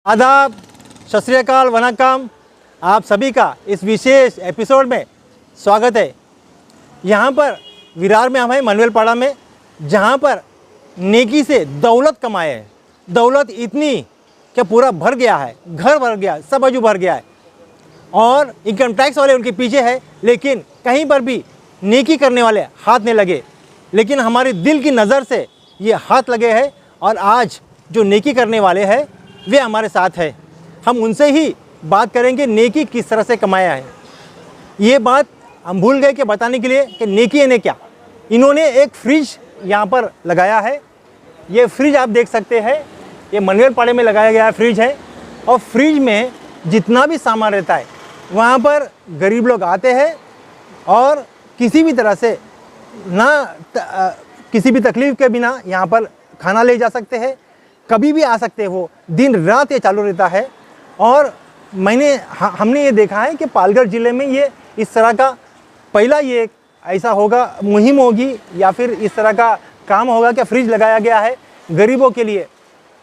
आदाब, सत श्री अकाल, वनकम। आप सभी का इस विशेष एपिसोड में स्वागत है। यहाँ पर विरार में हम हैं, मनवेलपाड़ा में, जहाँ पर नेकी से दौलत कमाए है। दौलत इतनी कि पूरा भर गया है, घर भर गया, सब बाजू भर गया है और इनकम टैक्स वाले उनके पीछे है, लेकिन कहीं पर भी नेकी करने वाले हाथ नहीं लगे। लेकिन हमारे दिल की नज़र से ये हाथ लगे हैं और आज जो नेकी करने वाले हैं वे हमारे साथ है। हम उनसे ही बात करेंगे नेकी किस तरह से कमाया है। ये बात हम भूल गए कि बताने के लिए कि नेकी ने क्या। इन्होंने एक फ्रिज यहाँ पर लगाया है। ये फ्रिज आप देख सकते हैं, ये मनवेलपाड़े में लगाया गया फ्रिज है और फ्रिज में जितना भी सामान रहता है वहाँ पर गरीब लोग आते हैं और किसी भी तरह से किसी भी तकलीफ़ के बिना यहाँ पर खाना ले जा सकते हैं। कभी भी आ सकते हो, दिन रात ये चालू रहता है। और हमने ये देखा है कि पालघर ज़िले में ये इस तरह का पहला ये ऐसा होगा, मुहिम होगी या फिर इस तरह का काम होगा कि फ्रिज लगाया गया है गरीबों के लिए।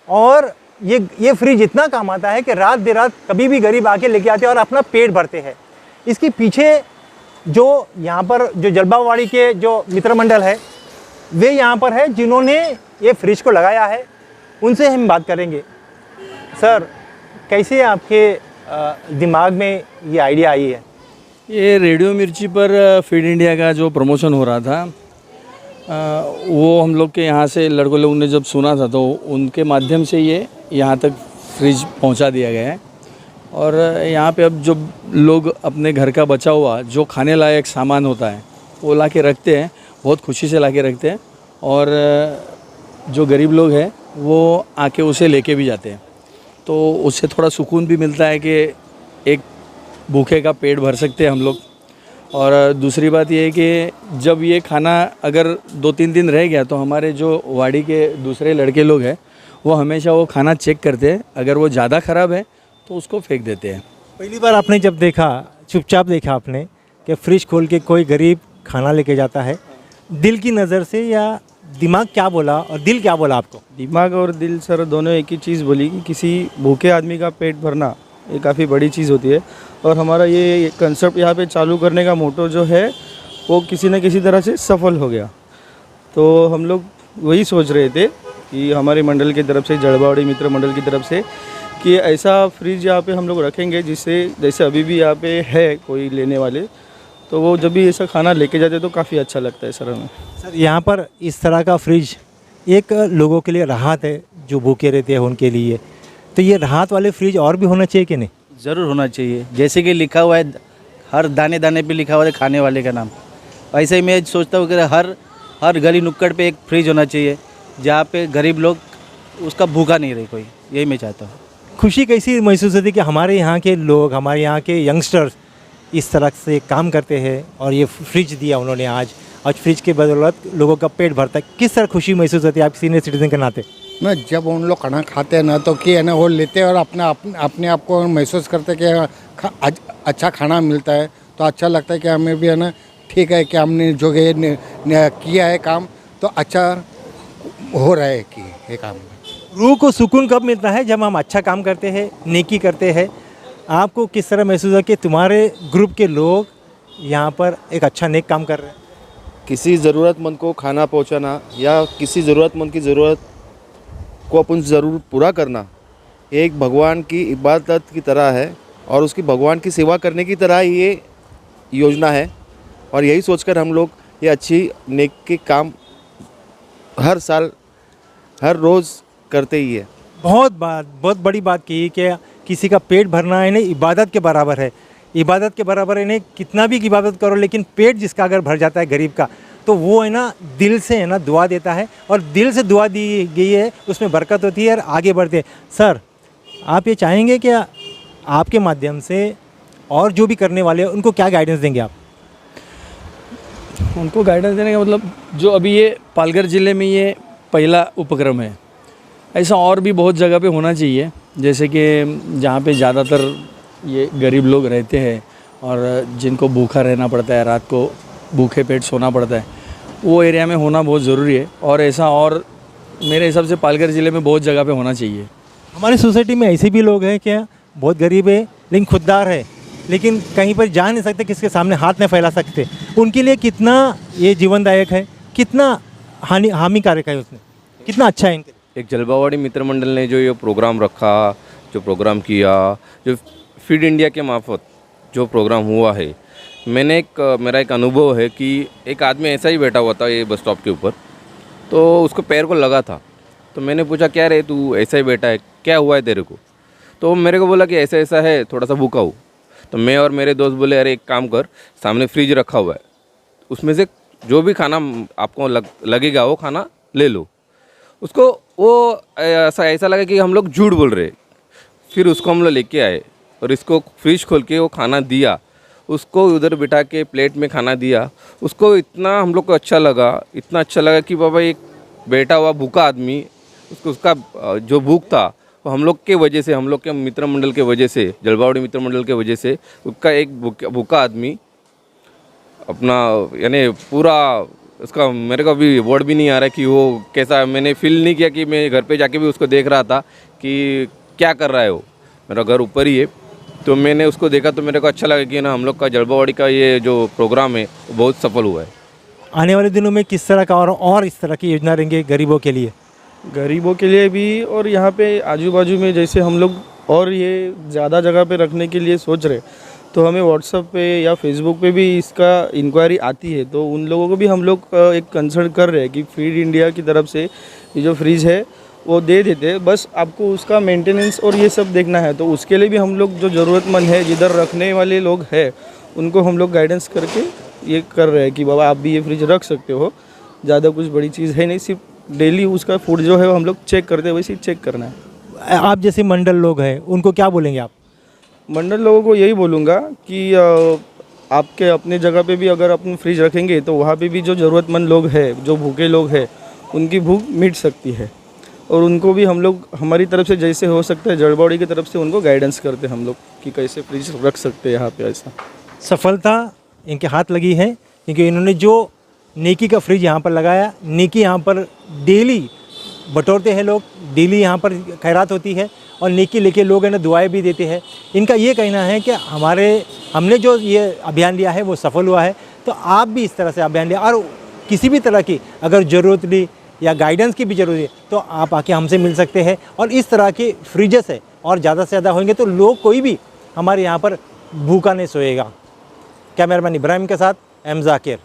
और ये फ्रिज इतना काम आता है कि रात बेरात कभी भी गरीब आके लेके आते हैं और अपना पेट भरते हैं। इसके पीछे जो यहाँ पर जो जलबावाड़ी के जो मित्र मंडल है वे यहाँ पर है जिन्होंने ये फ्रिज को लगाया है, उनसे हम बात करेंगे। सर, कैसे आपके दिमाग में ये आइडिया आई है? ये रेडियो मिर्ची पर फीड इंडिया का जो प्रमोशन हो रहा था वो हम लोग के यहाँ से लड़कों लोगों ने जब सुना था तो उनके माध्यम से ये यहाँ तक फ्रिज पहुँचा दिया गया है। और यहाँ पे अब जो लोग अपने घर का बचा हुआ जो खाने लायक सामान होता है वो ला के रखते हैं, बहुत खुशी से ला के रखते हैं। और जो गरीब लोग हैं वो आके उसे लेके भी जाते हैं, तो उससे थोड़ा सुकून भी मिलता है कि एक भूखे का पेट भर सकते हैं हम लोग। और दूसरी बात ये है कि जब ये खाना अगर 2-3 दिन रह गया तो हमारे जो वाड़ी के दूसरे लड़के लोग हैं वो हमेशा वो खाना चेक करते हैं, अगर वो ज़्यादा ख़राब है तो उसको फेंक देते हैं। पहली बार आपने जब देखा, चुपचाप देखा आपने कि फ्रिज खोल के कोई गरीब खाना लेके जाता है, दिल की नज़र से या दिमाग क्या बोला और दिल क्या बोला आपको? दिमाग और दिल सर दोनों एक ही चीज़ बोली कि किसी भूखे आदमी का पेट भरना ये काफ़ी बड़ी चीज़ होती है। और हमारा ये कंसेप्ट यहाँ पे चालू करने का मोटो जो है वो किसी न किसी तरह से सफल हो गया। तो हम लोग वही सोच रहे थे कि हमारे मंडल की तरफ से, जलबावाड़ी मित्र मंडल की तरफ से, कि ऐसा फ्रिज यहाँ पे हम लोग रखेंगे जिससे जैसे अभी भी यहाँ पे है कोई लेने वाले, तो वो जब भी ऐसा खाना लेके जाते तो काफ़ी अच्छा लगता है सर हमें। सर, यहाँ पर इस तरह का फ्रिज एक लोगों के लिए राहत है जो भूखे रहते हैं उनके लिए। तो ये राहत वाले फ्रिज और भी होना चाहिए कि नहीं? ज़रूर होना चाहिए। जैसे कि लिखा हुआ है, हर दाने दाने पे लिखा हुआ है खाने वाले का नाम, ऐसे ही मैं सोचता हूँ कि हर गली नुक्कड़ पे एक फ्रिज होना चाहिए जहाँ पे गरीब लोग उसका भूखा नहीं रहे कोई। यही मैं चाहता हूँ। खुशी कैसी महसूस होती है कि हमारे यहाँ के लोग, हमारे यहाँ के यंगस्टर्स इस तरह से काम करते हैं और ये फ्रिज दिया उन्होंने आज फ्रिज के बदौलत लोगों का पेट भरता है। किस तरह खुशी महसूस होती है आप सीनियर सिटीजन के नाते? ना जब उन लोग खाना खाते हैं ना तो कि है ना वो लेते हैं और अपने आप को महसूस करते हैं कि अच्छा खाना मिलता है, तो अच्छा लगता है कि हमें भी है ना ठीक है कि हमने जो किया है काम तो अच्छा हो रहा है कि ये काम। रूह को सुकून कब मिलता है? जब हम अच्छा काम करते हैं, नेकी करते हैं। आपको किस तरह महसूस है कि तुम्हारे ग्रुप के लोग यहाँ पर एक अच्छा नेक काम कर रहे हैं? किसी ज़रूरतमंद को खाना पहुँचाना या किसी ज़रूरतमंद की ज़रूरत को अपन ज़रूर पूरा करना एक भगवान की इबादत की तरह है और उसकी भगवान की सेवा करने की तरह ही ये योजना है। और यही सोचकर हम लोग ये अच्छी नेक के काम हर साल हर रोज़ करते ही है। बहुत बड़ी बात की कि किसी का पेट भरना है नहीं इबादत के बराबर है। इबादत के बराबर है नहीं, कितना भी इबादत करो लेकिन पेट जिसका अगर भर जाता है गरीब का, तो वो है ना दिल से है ना दुआ देता है और दिल से दुआ दी गई है उसमें बरकत होती है और आगे बढ़ते हैं। सर, आप ये चाहेंगे कि आपके माध्यम से और जो भी करने वाले हैं उनको क्या गाइडेंस देंगे आप? उनको गाइडेंस देने का मतलब जो अभी ये पालघर ज़िले में ये पहला उपक्रम है, ऐसा और भी बहुत जगह पे होना चाहिए। जैसे कि जहाँ पे ज़्यादातर ये गरीब लोग रहते हैं और जिनको भूखा रहना पड़ता है, रात को भूखे पेट सोना पड़ता है, वो एरिया में होना बहुत ज़रूरी है। और ऐसा और मेरे हिसाब से पालघर ज़िले में बहुत जगह पे होना चाहिए। हमारी सोसाइटी में ऐसे भी लोग हैं क्या, बहुत गरीब है लेकिन खुददार है, लेकिन कहीं पर जा नहीं सकते, किसके सामने हाथ नहीं फैला सकते, उनके लिए कितना ये जीवनदायक है, कितना हानिकारक है, उसने कितना अच्छा है इनके लिए। एक जलवावाड़ी मित्र मंडल ने जो ये प्रोग्राम रखा, जो प्रोग्राम किया, जो फीड इंडिया के मार्फत जो प्रोग्राम हुआ है, मेरा एक अनुभव है कि एक आदमी ऐसा ही बैठा हुआ था ये बस स्टॉप के ऊपर, तो उसको पैर को लगा था। तो मैंने पूछा क्या रे तू ऐसा ही बैठा है, क्या हुआ है तेरे को? तो मेरे को बोला कि ऐसा ऐसा है, थोड़ा सा भूखा हूँ। तो मैं और मेरे दोस्त बोले अरे एक काम कर, सामने फ्रिज रखा हुआ है, उसमें से जो भी खाना आपको लगेगा वो खाना ले लो। उसको वो ऐसा लगा कि हम लोग झूठ बोल रहे। फिर उसको हम लोग लेके आए और इसको फ्रिज खोल के वो खाना दिया, उसको उधर बिठा के प्लेट में खाना दिया। उसको इतना हम लोग को अच्छा लगा, इतना अच्छा लगा कि बाबा एक बैठा हुआ भूखा आदमी, उसका जो भूख था वो हम लोग के वजह से, हम लोग के मित्र मंडल के वजह से, जलवावाड़ी मित्र मंडल के वजह से, उसका एक भूखा आदमी अपना यानी पूरा उसका, मेरे को अभी वर्ड भी नहीं आ रहा है कि वो कैसा, मैंने फील नहीं किया कि मैं घर पे जाके भी उसको देख रहा था कि क्या कर रहा है वो। मेरा घर ऊपर ही है, तो मैंने उसको देखा तो मेरे को अच्छा लगा कि ना हम लोग का जलवावाड़ी का ये जो प्रोग्राम है वो बहुत सफल हुआ है। आने वाले दिनों में किस तरह का और इस तरह की योजना रहेंगे गरीबों के लिए? गरीबों के लिए भी, और यहाँ पे आजू बाजू में जैसे हम लोग और ये ज़्यादा जगह पे रखने के लिए सोच रहे, तो हमें व्हाट्सएप पे या फेसबुक पे भी इसका इंक्वायरी आती है, तो उन लोगों को भी हम लोग एक कंसर्न कर रहे हैं कि फीड इंडिया की तरफ से ये जो फ्रिज है वो दे देते, बस आपको उसका मेंटेनेंस और ये सब देखना है। तो उसके लिए भी हम लोग जो ज़रूरतमंद है, जिधर रखने वाले लोग हैं, उनको हम लोग गाइडेंस करके ये कर रहे हैं कि बाबा आप भी ये फ्रिज रख सकते हो, ज़्यादा कुछ बड़ी चीज़ है नहीं, सिर्फ डेली उसका फूड जो है वो हम लोग चेक करते हैं, वैसे ही चेक करना है। आप जैसे मंडल लोग हैं उनको क्या बोलेंगे आप? मंडल लोगों को यही बोलूँगा कि आपके अपने जगह पे भी अगर अपन फ्रिज रखेंगे तो वहाँ पे भी जो ज़रूरतमंद लोग हैं, जो भूखे लोग हैं, उनकी भूख मिट सकती है। और उनको भी हम लोग हमारी तरफ से जैसे हो सकता है, जलवावाड़ी की तरफ से उनको गाइडेंस करते हैं हम लोग कि कैसे फ्रिज रख सकते हैं यहाँ पे। ऐसा सफलता इनके हाथ लगी है क्योंकि इन्होंने जो नेकी का फ्रिज यहाँ पर लगाया, नेकी यहाँ पर डेली बटोरते हैं लोग, डेली यहाँ पर खैरात होती है और नेकी लेके लोग है ना दुआएं भी देते हैं। इनका ये कहना है कि हमने जो ये अभियान लिया है वो सफल हुआ है, तो आप भी इस तरह से अभियान लिया और किसी भी तरह की अगर ज़रूरत ली या गाइडेंस की भी ज़रूरत है तो आप आके हमसे मिल सकते हैं। और इस तरह के फ्रिजेस है और ज़्यादा से ज़्यादा होंगे तो लोग कोई भी हमारे यहाँ पर भूखा नहीं सोएगा। कैमरामैन इब्राहिम के साथ एम जाकिर।